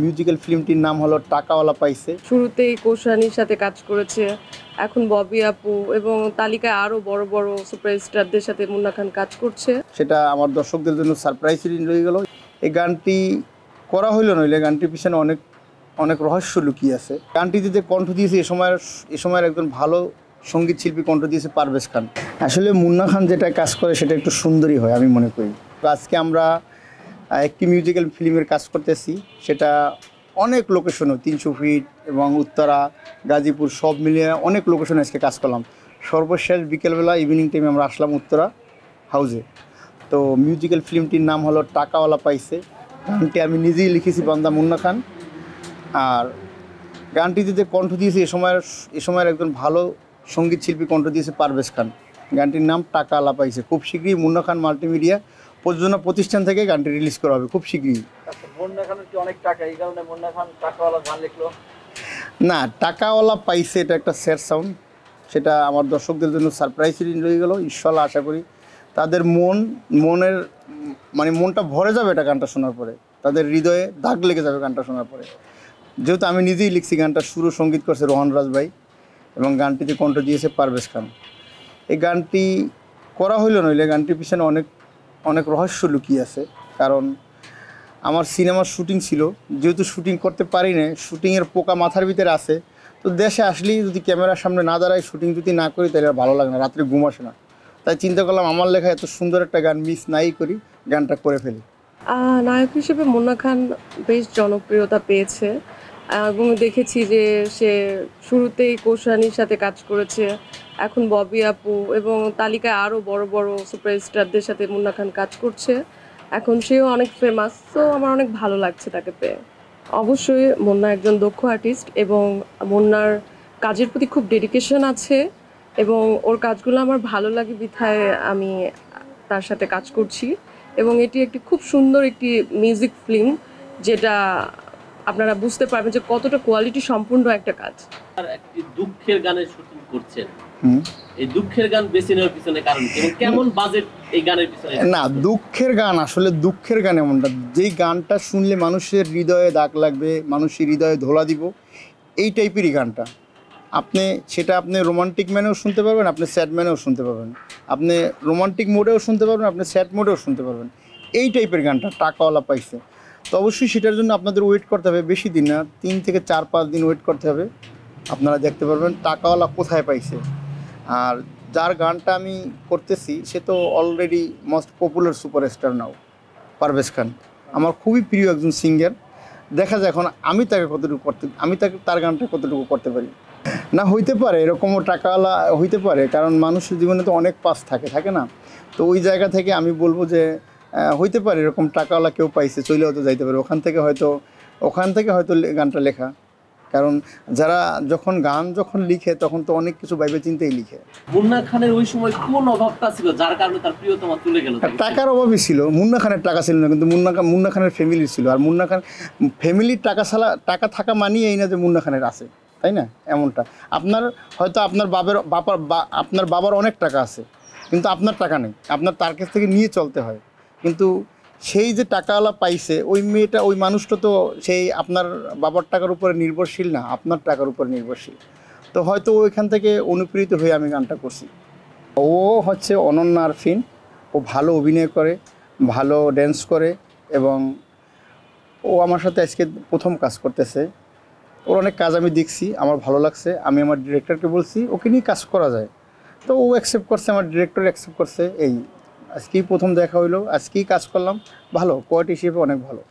Musical ফিল্মটির নাম হলো টাকাওয়ালা পাইছে। শুরুতেই কৌশানীর সাথে কাজ করেছে, এখন ববি আপু এবং তালিকায় আরো বড় বড় সুপারস্টারদের সাথে মুন্না খান কাজ করছে। সেটা আমার দর্শকদের জন্য সারপ্রাইজ রয়ে গেল। এই গানটি করা হইল নইলে গানটির পিছনে অনেক অনেক রহস্য লুকিয়ে আছে। গানটিতে যে কণ্ঠ দিয়েছে এ সময়ের একজন ভালো সঙ্গীত শিল্পী কণ্ঠ দিয়েছে পারভেজ খান। আসলে মুন্না খান যেটা কাজ করে সেটা একটু সুন্দরই হয় আমি মনে করি। আজকে আমরা একটি মিউজিক্যাল ফিল্মের কাজ করতেছি, সেটা অনেক লোকেশনও 300 ফিট এবং উত্তরা, গাজীপুর সব মিলিয়ে অনেক লোকেশনে আজকে কাজ করলাম। সর্বশেষ বিকেলবেলা ইভিনিং টাইমে আমরা আসলাম উত্তরা হাউসে। তো মিউজিক্যাল ফিল্মটির নাম হলো টাকাওয়ালা পাইছে। গানটি আমি নিজেই লিখেছি বান্দা মুন্না খান। আর গানটিতে যে কণ্ঠ দিয়েছে এ সময়ের একজন ভালো সঙ্গীত শিল্পী কণ্ঠ দিয়েছে পারভেজ খান। গানটির নাম টাকাওয়ালা পাইছে। খুব শীঘ্রই মুন্না খান মাল্টিমিডিয়া প্রযোজনা প্রতিষ্ঠান থেকে গানটি রিলিজ করা হবে খুব শীঘ্রই। মুন্না খানের কি অনেক টাকা, এই কারণে মুন্না খান টাকাওয়ালা গান লিখলো? না, টাকাওয়ালা পাইছে এটা একটা স্যাড সাউন্ড, সেটা আমার দর্শকদের জন্য সারপ্রাইজ রয়ে গেল। ইনশাল্লাহ আশা করি তাদের মনটা ভরে যাবে এটা গানটা শোনার পরে, তাদের হৃদয়ে দাগ লেগে যাবে গানটা শোনার পরে। যেহেতু আমি নিজেই লিখছি গানটা, সুর ও সঙ্গীত করছে রোহন রাজ ভাই এবং গানটিতে কণ্ঠ দিয়েছে পারভেজ খান। এই গানটি করা হইল নইলে গানটির পিছনে অনেক অনেক রহস্য লুকিয়ে আছে। কারণ আমার সিনেমার শুটিং ছিল, যেহেতু শুটিং করতে পারি না, শুটিংয়ের পোকা মাথার ভিতরে আছে। তো দেশে আসলেই যদি ক্যামেরার সামনে না দাঁড়াই, শুটিং যদি না করি তাহলে আর ভালো লাগে না, রাত্রে ঘুম আসে না। তাই চিন্তা করলাম আমার লেখা এত সুন্দর একটা গান মিস নাই করি, গানটা করে ফেলি। নায়ক হিসেবে মুন্না খান বেশ জনপ্রিয়তা পেয়েছে এবং দেখেছি যে সে শুরুতেই কৌশানীর সাথে কাজ করেছে, এখন ববি আপু এবং তালিকায় আরো বড় বড় সুপারস্টারদের সাথে মুন্না খান কাজ করছে। এখন সেও অনেক ফেমাস, তো আমার অনেক ভালো লাগছে তাকে পেয়ে। অবশ্যই মুন্না একজন দক্ষ আর্টিস্ট এবং মুন্নার কাজের প্রতি খুব ডেডিকেশন আছে এবং ওর কাজগুলো আমার ভালো লাগে বিধায় আমি তার সাথে কাজ করছি। এবং এটি একটি খুব সুন্দর একটি মিউজিক ফিল্ম, যেটা আপনারা বুঝতে পারবেন যে কতটা কোয়ালিটি সম্পূর্ণ একটা কাজ। আর একটি দুঃখের গানের শুটিং করছেন, এই দুঃখের গান বেছে নেওয়ার পিছনে কারণ কি এবং কেমন বাজেট এই গানের পিছনে? না, দুঃখের গান আসলে দুঃখের গান এমনটা যেই গানটা শুনলে মানুষের হৃদয়ে দাগ লাগবে, মানুষের হৃদয়ে ধোলা দিব, এই টাইপেরই গানটা। আপনি রোমান্টিক ম্যানেও শুনতে পারবেন, আপনি স্যাড ম্যানেও শুনতে পারবেন, আপনি রোমান্টিক মোডেও শুনতে পারবেন, আপনি স্যাড মোডেও শুনতে পারবেন। এই টাইপের গানটা টাকাওয়ালা পাইছে। তো অবশ্যই সেটার জন্য আপনাদের ওয়েট করতে হবে, বেশি দিন না, 3 থেকে 4-5 দিন ওয়েট করতে হবে। আপনারা দেখতে পারবেন টাকাওয়ালা কোথায় পাইছে। আর যার গানটা আমি করতেছি সে তো অলরেডি মোস্ট পপুলার সুপারস্টার নাও, পারভেজ খান। আমার খুবই প্রিয় একজন সিঙ্গার। দেখা যায় এখন তার গানটা কতটুকু করতে পারি। না, হইতে পারে এরকমও টাকাওয়ালা হইতে পারে, কারণ মানুষের জীবনে তো অনেক পাস থাকে না। তো ওই জায়গা থেকে আমি বলবো যে হইতে পারে এরকম টাকাওয়ালা কেউ পাইছে, চলেও তো যাইতে পারে। ওখান থেকে হয়তো গানটা লেখা। কারণ যারা গান যখন লিখে তখন তো অনেক কিছু ভাইবে চিন্তেই লিখে। মুন্না খানের ওই সময় কোন অভাবটা ছিল যার কারণে তার প্রিয়তমা চলে গেল? টাকার অভাবই ছিল। মুন্না খানের টাকা ছিল না, কিন্তু মুন্না খানের ফ্যামিলি ছিল। আর মুন্না খান ফ্যামিলির টাকা থাকা মানিয়ে এই না যে মুন্না খানের আছে, তাই না? এমনটা আপনার বাবার অনেক টাকা আছে, কিন্তু আপনার টাকা নেই, আপনার তার কাছ থেকে নিয়ে চলতে হয়। কিন্তু সেই যে টাকাওয়ালা পাইছে ওই মানুষটা তো সেই আপনার বাবার টাকার উপরে নির্ভরশীল না, আপনার টাকার উপর নির্ভরশীল। তো হয়তো ওইখান থেকে অনুপ্রেরিত হয়ে আমি গানটা করছি। ও হচ্ছে অনন্য আরফিন। ও ভালো অভিনয় করে, ভালো ড্যান্স করে এবং ও আমার সাথে আজকে প্রথম কাজ করতেছে। ওর অনেক কাজ আমি দেখছি, আমার ভালো লাগছে। আমি আমার ডিরেক্টরকে বলছি ওকে নিয়ে কাজ করা যায়, তো ও অ্যাকসেপ্ট করছে, আমার ডিরেক্টর অ্যাকসেপ্ট করছে। আজকেই প্রথম দেখা হইলো, আজকেই কাজ করলাম। ভালো কোয়ালিটি হিসেবে অনেক ভালো।